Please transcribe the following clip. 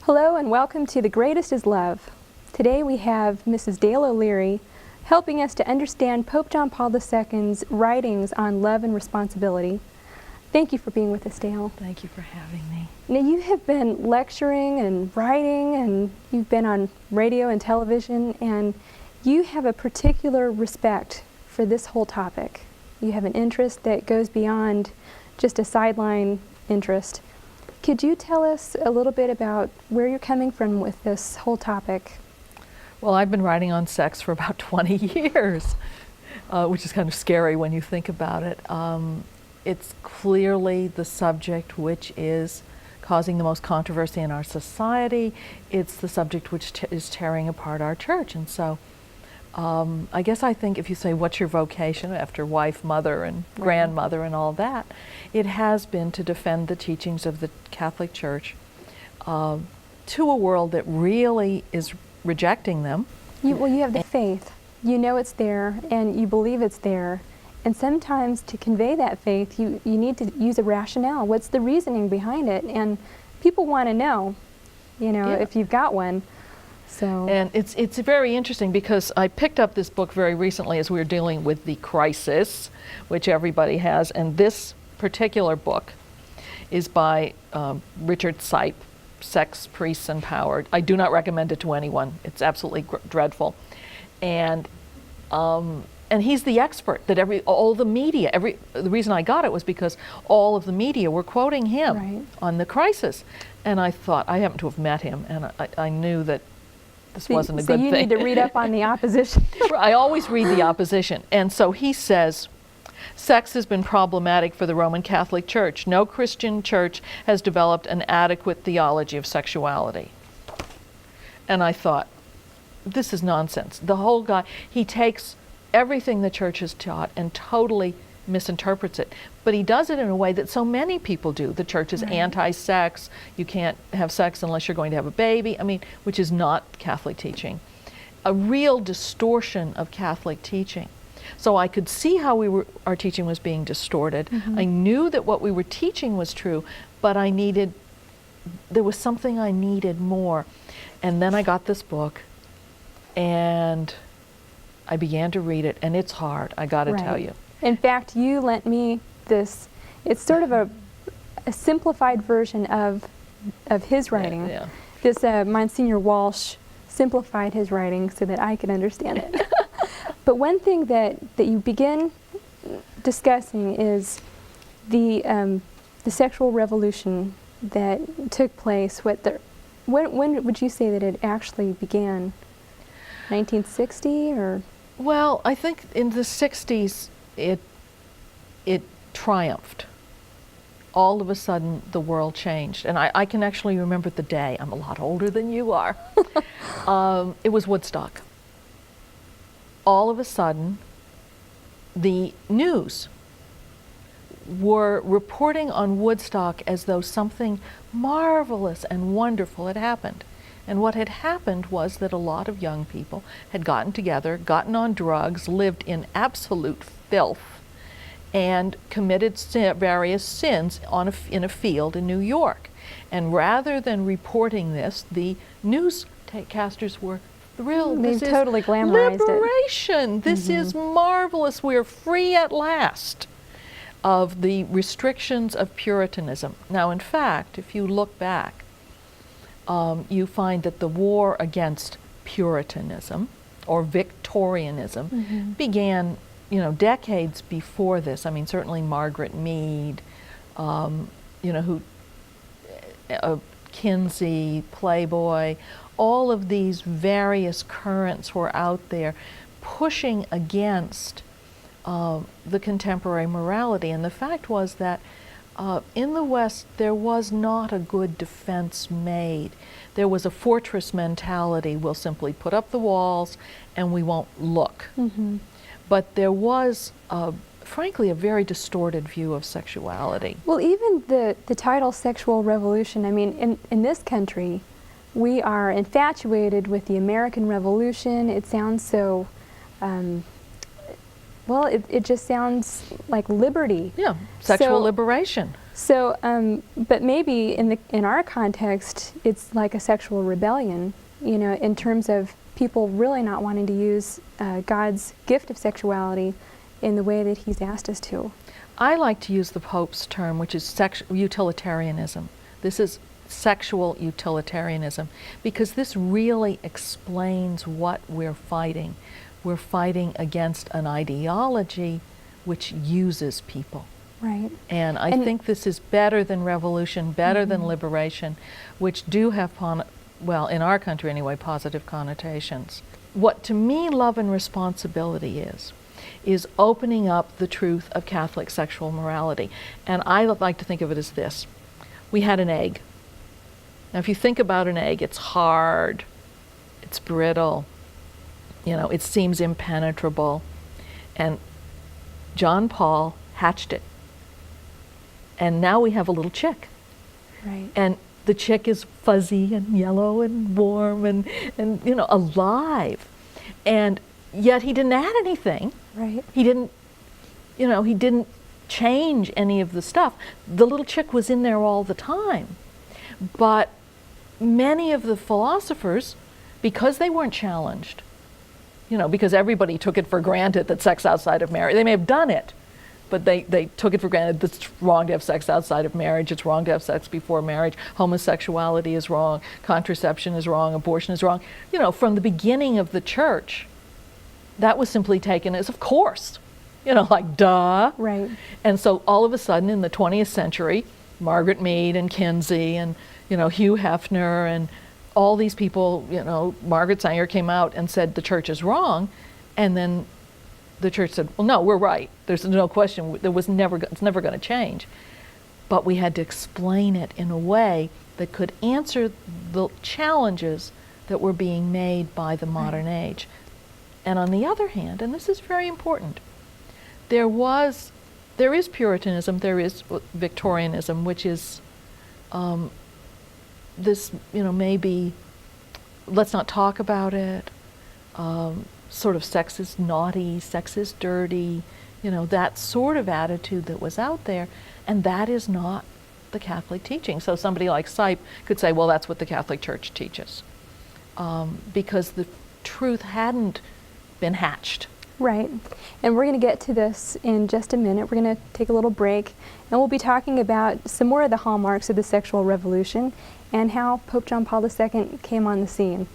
Hello and welcome to The Greatest is Love. Today we have Mrs. Dale O'Leary helping us to understand Pope John Paul II's writings on love and responsibility. Thank you for being with us, Dale. Thank you for having me. Now, you have been lecturing and writing, and you've been on radio and television, and you have a particular respect for this whole topic. You have an interest that goes beyond just a sideline interest. Could you tell us a little bit about where you're coming from with this whole topic? Well, I've been writing on sex for about 20 years, which is kind of scary when you think about it. It's clearly the subject which is causing the most controversy in our society. It's the subject which is tearing apart our church. And so I guess I think if you say, what's your vocation after wife, mother, and grandmother and all that, it has been to defend the teachings of the Catholic Church to a world that really is rejecting them. Well, you have the faith. You know it's there, and you believe it's there. And sometimes to convey that faith, you need to use a rationale. What's the reasoning behind it? And people want to know, if you've got one. So. And it's very interesting because I picked up this book very recently as we were dealing with the crisis, which everybody has, and this particular book is by Richard Sipe, Sex, Priests, and Power. I do not recommend it to anyone. It's absolutely dreadful. And he's the expert that all the media, the reason I got it was because all of the media were quoting him on the crisis. And I thought, I happen to have met him, and I knew that this wasn't a good thing. So you need to read up on the opposition. I always read the opposition. And so he says, sex has been problematic for the Roman Catholic Church. No Christian church has developed an adequate theology of sexuality. And I thought, this is nonsense. The whole guy, he takes everything the church has taught and totally misinterprets it. But he does it in a way that so many people do. The church is anti-sex. You can't have sex unless you're going to have a baby. Which is not Catholic teaching. A real distortion of Catholic teaching. So I could see how our teaching was being distorted. I knew that what we were teaching was true, but there was something I needed more. And then I got this book, and I began to read it, and it's hard, I got to tell you. In fact, you lent me this. It's sort of a simplified version of his writing. This Monsignor Walsh simplified his writing so that I could understand it. But one thing that you begin discussing is the sexual revolution that took place. When would you say that it actually began? 1960 or? Well, I think in the 60s it triumphed. All of a sudden the world changed. And I can actually remember the day. I'm a lot older than you are. It was Woodstock. All of a sudden the news were reporting on Woodstock as though something marvelous and wonderful had happened. And what had happened was that a lot of young people had gotten together, gotten on drugs, lived in absolute filth, and committed various sins in a field in New York. And rather than reporting this, the newscasters were thrilled. They totally glamorized liberation. This is marvelous. We're free at last of the restrictions of Puritanism. Now, in fact, if you look back, you find that the war against Puritanism or Victorianism began, decades before this. Certainly Margaret Mead, Kinsey, Playboy, all of these various currents were out there pushing against the contemporary morality. And the fact was that in the West, there was not a good defense made. There was a fortress mentality. We'll simply put up the walls and we won't look. But there was, frankly, a very distorted view of sexuality. Well, even the title sexual revolution, in this country, we are infatuated with the American Revolution. It sounds so Well, it just sounds like liberty. Yeah, sexual So- liberation. So, but maybe in our context, it's like a sexual rebellion, you know, in terms of people really not wanting to use God's gift of sexuality in the way that He's asked us to. I like to use the Pope's term, which is utilitarianism. This is sexual utilitarianism, because this really explains what we're fighting. We're fighting against an ideology which uses people. Right. And I think this is better than revolution, better than liberation, which do have, well, in our country anyway, positive connotations. What to me love and responsibility is opening up the truth of Catholic sexual morality. And I like to think of it as this. We had an egg. Now if you think about an egg, it's hard, it's brittle, you know, it seems impenetrable. And John Paul hatched it. And now we have a little chick. Right. And the chick is fuzzy and yellow and warm and you know, alive. And yet he didn't add anything. Right. He didn't, you know, he didn't change any of the stuff. The little chick was in there all the time. But many of the philosophers, because they weren't challenged, you know, because everybody took it for granted that sex outside of marriage, they may have done it, but they took it for granted that it's wrong to have sex outside of marriage, it's wrong to have sex before marriage, homosexuality is wrong, contraception is wrong, abortion is wrong. You know, from the beginning of the church, that was simply taken as, of course, you know, like, duh. Right. And so all of a sudden in the 20th century, Margaret Mead and Kinsey and, you know, Hugh Hefner and all these people, you know, Margaret Sanger came out and said the church is wrong, and then the church said, well, no, we're right. There's no question. It's never going to change. But we had to explain it in a way that could answer the challenges that were being made by the modern age. And on the other hand, and this is very important, there is Puritanism, there is Victorianism, which is this, you know, maybe let's not talk about it, sort of sex is naughty, sex is dirty, you know, that sort of attitude that was out there, and that is not the Catholic teaching. So somebody like Sipe could say, well, that's what the Catholic Church teaches, because the truth hadn't been hatched. Right. And we're going to get to this in just a minute. We're going to take a little break, and we'll be talking about some more of the hallmarks of the sexual revolution and how Pope John Paul II came on the scene.